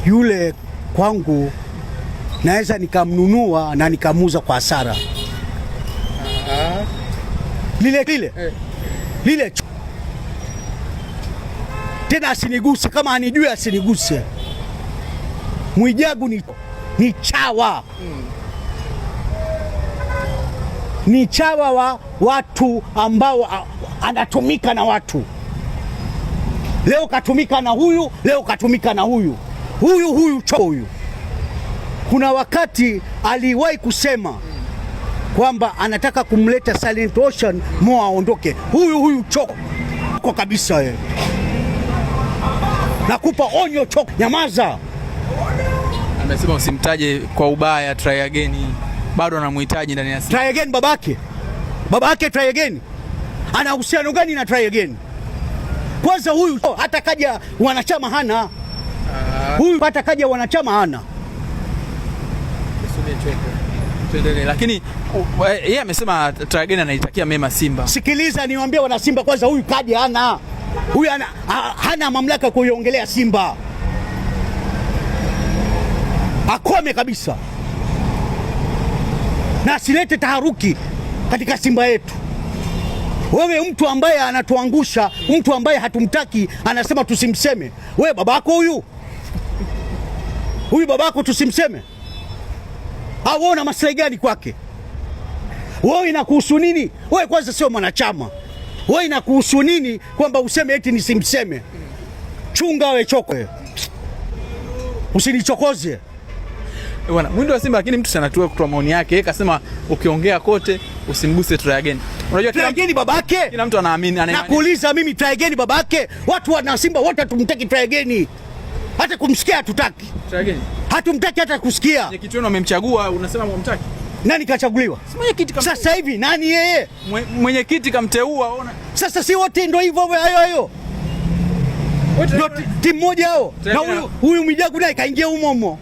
yule kwangu naweza nikamnunua na nikamuuza kwa hasara. Lile tena asiniguse, kama anijue asiniguse. Mwijagu ni chawa. Ni chawa wa watu ambao anatumika na watu. Leo katumika na huyu, leo katumika na huyu. Huyu choko huyu. Kuna wakati aliwahi kusema kwamba anataka kumleta Silent Ocean Mo aondoke. Huyu choko kabisa wewe. Nakupa onyo choko, nyamaza. Amesema usimtaje kwa ubaya Try Again. Bado anamhitaji ndani ya Simba. Try Again babake Try Again. Ana uhusiano gani na Try Again? Kwanza huyu hata kaja wanachama hana. Huyu hata kaja wanachama hana. Tuendelee. Lakini yeye amesema Try Again anaitakia mema Simba. Sikiliza niwaambie wana Simba kwanza, huyu kaja hana. Huyu hana mamlaka kuiongelea Simba. Akome kabisa. Na asilete taharuki katika Simba yetu. Wewe mtu ambaye anatuangusha, mtu ambaye hatumtaki, anasema tusimseme. Wewe babako huyu babako tusimseme? Au una maslahi gani kwake? Wewe inakuhusu nini? Wewe kwanza sio mwanachama. Wewe inakuhusu nini kwamba useme eti nisimseme? Chunga wewe choko. Usinichokoze. Bwana, mwindo wa Simba lakini mtu sana tu kutoa maoni yake. Yeye kasema ukiongea kote usimguse Try Again. Unajua Try Again babake? Kila mtu anaamini. Nakuuliza mimi Try Again babake? Watu wana Simba wote hatumtaki Try Again. Hata kumsikia hatutaki. Try Again. Hatumtaki hata kusikia. Mwenyekiti wenu amemchagua, unasema hamtaki. Nani kachaguliwa? Sasa hivi nani yeye? Mwenyekiti kamteua, ona. Sasa si wote ndio hivyo hayo. Wote timu moja hao. Na huyu Mwijagu naye kaingia humo.